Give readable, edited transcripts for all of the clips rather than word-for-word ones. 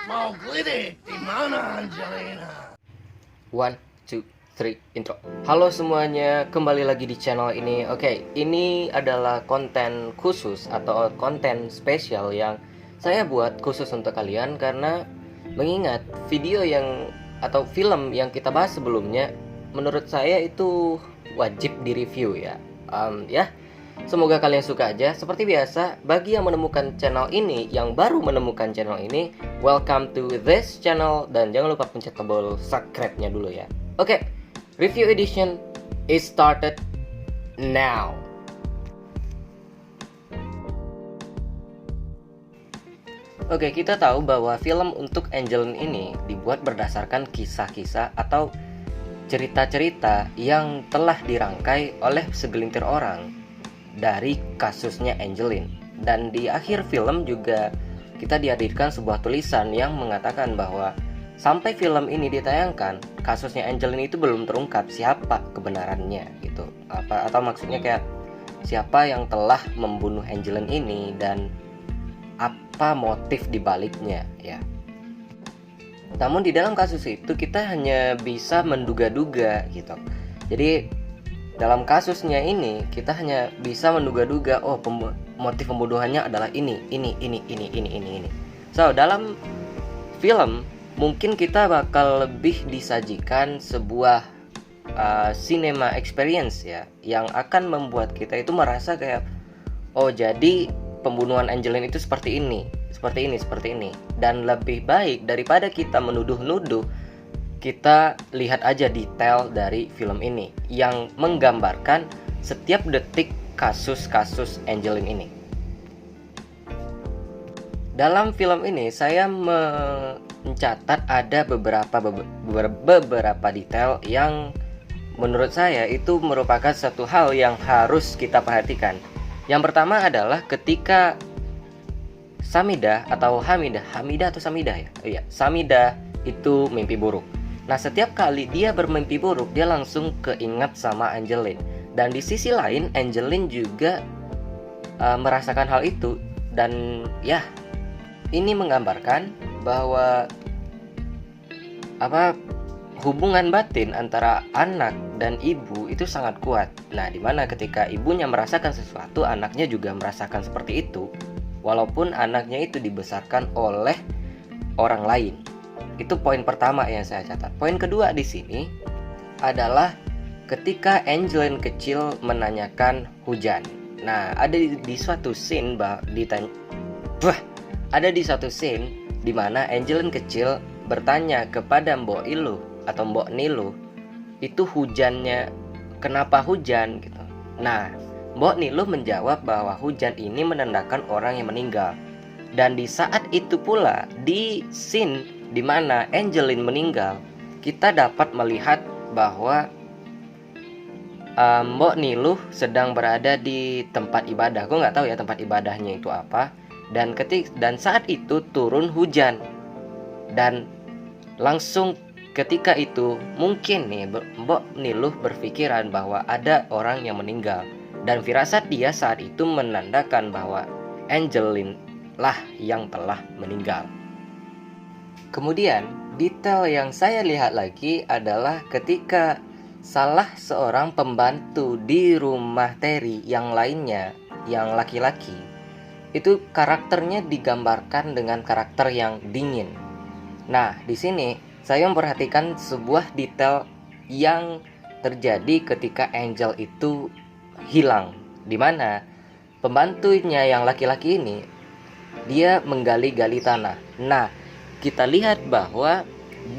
mau gelidik, di mana Angelina? One, two, three, intro. Halo semuanya, kembali lagi di channel ini. Oke, ini adalah konten khusus atau konten spesial yang saya buat khusus untuk kalian karena mengingat video yang atau film yang kita bahas sebelumnya, menurut saya itu wajib direview ya. Semoga kalian suka aja. Seperti biasa, bagi yang menemukan channel ini, yang baru menemukan channel ini, welcome to this channel. Dan jangan lupa pencet tombol subscribe-nya dulu ya. Oke, review edition is started now. Oke, kita tahu bahwa film untuk Angeline ini dibuat berdasarkan kisah-kisah atau cerita-cerita yang telah dirangkai oleh segelintir orang dari kasusnya Angeline. Dan di akhir film juga kita dihadirkan sebuah tulisan yang mengatakan bahwa sampai film ini ditayangkan, kasusnya Angeline itu belum terungkap siapa kebenarannya gitu. Atau maksudnya kayak siapa yang telah membunuh Angeline ini dan apa motif dibaliknya ya. Namun di dalam kasus itu kita hanya bisa menduga-duga gitu. Jadi dalam kasusnya ini kita hanya bisa menduga-duga, oh motif pembunuhannya adalah ini. So dalam film mungkin kita bakal lebih disajikan sebuah cinema experience ya, yang akan membuat kita itu merasa kayak, oh jadi pembunuhan Angeline itu seperti ini. Dan lebih baik daripada kita menuduh-nuduh, kita lihat aja detail dari film ini yang menggambarkan setiap detik kasus-kasus Angeline ini. Dalam film ini saya mencatat ada beberapa detail yang menurut saya itu merupakan satu hal yang harus kita perhatikan. Yang pertama adalah ketika Samidah itu mimpi buruk. Nah, setiap kali dia bermimpi buruk, dia langsung keingat sama Angeline. Dan di sisi lain, Angeline juga merasakan hal itu. Dan ya, ini menggambarkan bahwa hubungan batin antara anak dan ibu itu sangat kuat. Nah, dimana ketika ibunya merasakan sesuatu, anaknya juga merasakan seperti itu. Walaupun anaknya itu dibesarkan oleh orang lain. Itu poin pertama yang saya catat. Poin kedua di sini adalah ketika Angeline kecil menanyakan hujan. Nah, ada di suatu scene di mana Angeline kecil bertanya kepada Mbok Ilu atau Mbok Nilu, itu hujannya kenapa hujan gitu. Nah, Mbok Nilu menjawab bahwa hujan ini menandakan orang yang meninggal. Dan di saat itu pula di scene di mana Angeline meninggal, kita dapat melihat bahwa Mbok Niluh sedang berada di tempat ibadah. Gue nggak tahu ya tempat ibadahnya itu apa. Dan saat itu turun hujan. Dan langsung ketika itu mungkin nih Mbok Niluh berpikiran bahwa ada orang yang meninggal. Dan firasat dia saat itu menandakan bahwa Angeline lah yang telah meninggal. Kemudian detail yang saya lihat lagi adalah ketika salah seorang pembantu di rumah Terry yang lainnya, yang laki-laki, itu karakternya digambarkan dengan karakter yang dingin. Nah, di sini saya memperhatikan sebuah detail yang terjadi ketika Angel itu hilang, di mana pembantunya yang laki-laki ini dia menggali-gali tanah. Nah, kita lihat bahwa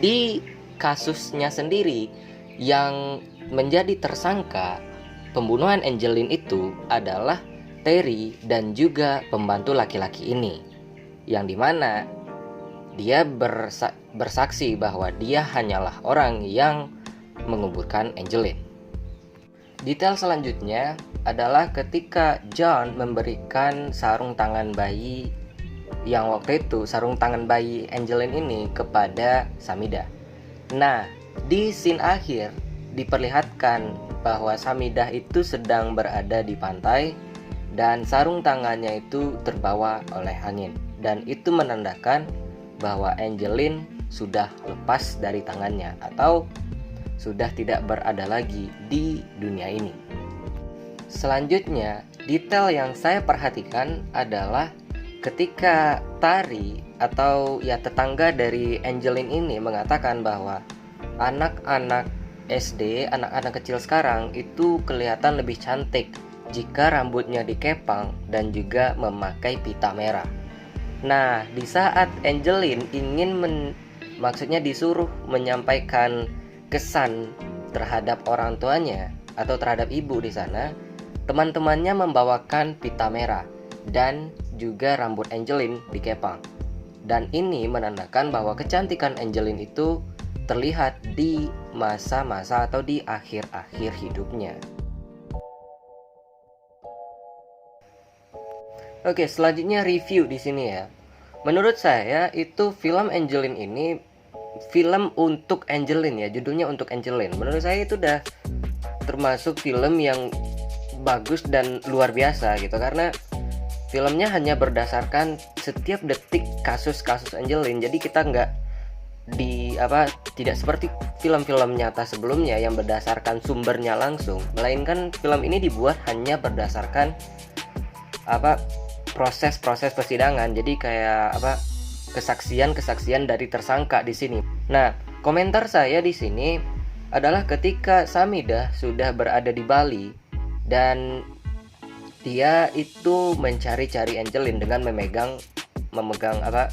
di kasusnya sendiri yang menjadi tersangka pembunuhan Angeline itu adalah Terry dan juga pembantu laki-laki ini, yang dimana dia bersaksi bahwa dia hanyalah orang yang menguburkan Angeline. Detail selanjutnya adalah ketika John memberikan sarung tangan bayi yang waktu itu sarung tangan bayi Angeline ini kepada Samidah. Nah, di scene akhir diperlihatkan bahwa Samidah itu sedang berada di pantai dan sarung tangannya itu terbawa oleh angin. Dan itu menandakan bahwa Angeline sudah lepas dari tangannya atau sudah tidak berada lagi di dunia ini. Selanjutnya, detail yang saya perhatikan adalah ketika Tari atau ya tetangga dari Angeline ini mengatakan bahwa anak-anak SD, anak-anak kecil sekarang itu kelihatan lebih cantik jika rambutnya dikepang dan juga memakai pita merah. Nah, di saat Angeline ingin maksudnya disuruh menyampaikan kesan terhadap orang tuanya atau terhadap ibu di sana, teman-temannya membawakan pita merah dan juga rambut Angeline dikepang. Dan ini menandakan bahwa kecantikan Angeline itu terlihat di masa-masa atau di akhir-akhir hidupnya. Oke, selanjutnya review di sini ya. Menurut saya itu film Angeline ini film untuk Angeline ya, judulnya untuk Angeline. Menurut saya itu udah termasuk film yang bagus dan luar biasa gitu, karena filmnya hanya berdasarkan setiap detik kasus-kasus Angeline. Jadi kita nggak tidak seperti film-film nyata sebelumnya yang berdasarkan sumbernya langsung, melainkan film ini dibuat hanya berdasarkan proses-proses persidangan. Jadi kayak kesaksian dari tersangka di sini. Nah, komentar saya di sini adalah ketika Samidah sudah berada di Bali dan dia itu mencari-cari Angeline dengan memegang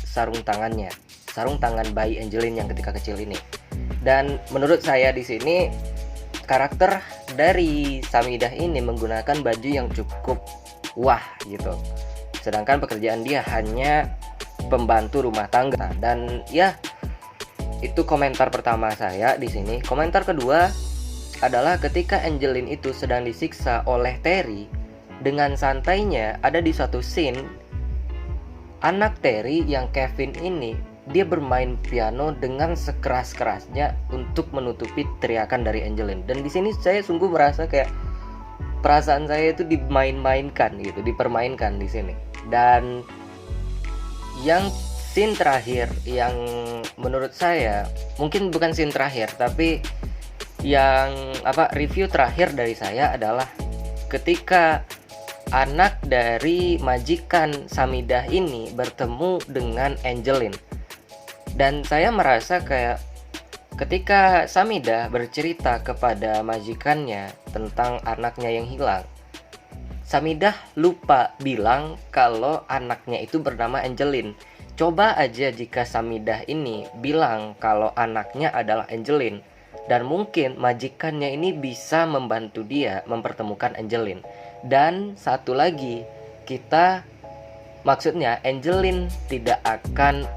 sarung tangan bayi Angeline yang ketika kecil ini. Dan menurut saya di sini karakter dari Samidah ini menggunakan baju yang cukup wah gitu. Sedangkan pekerjaan dia hanya pembantu rumah tangga. Dan ya, itu komentar pertama saya di sini. Komentar kedua adalah ketika Angeline itu sedang disiksa oleh Terry, dengan santainya ada di suatu scene anak Terry yang Kevin ini dia bermain piano dengan sekeras-kerasnya untuk menutupi teriakan dari Angeline. Dan di sini saya sungguh merasa kayak perasaan saya itu dimain-mainkan gitu, dipermainkan di sini. Dan yang scene terakhir yang menurut saya mungkin bukan scene terakhir, tapi yang review terakhir dari saya adalah ketika anak dari majikan Samidah ini bertemu dengan Angeline. Dan saya merasa kayak ketika Samidah bercerita kepada majikannya tentang anaknya yang hilang, Samidah lupa bilang kalau anaknya itu bernama Angeline. Coba aja jika Samidah ini bilang kalau anaknya adalah Angeline, dan mungkin majikannya ini bisa membantu dia mempertemukan Angeline. Dan satu lagi, maksudnya Angeline tidak akan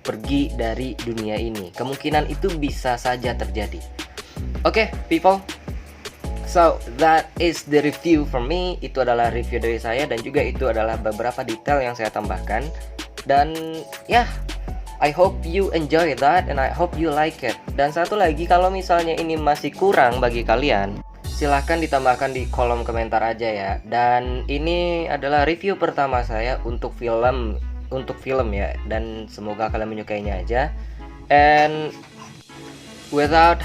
pergi dari dunia ini. Kemungkinan itu bisa saja terjadi. Oke, people, so that is the review from me. Itu adalah review dari saya, dan juga itu adalah beberapa detail yang saya tambahkan. Dan ya, I hope you enjoy that and I hope you like it. Dan satu lagi, kalau misalnya ini masih kurang bagi kalian, silahkan ditambahkan di kolom komentar aja ya. Dan ini adalah review pertama saya untuk film ya, dan semoga kalian menyukainya aja. And without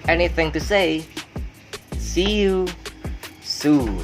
anything to say, see you soon.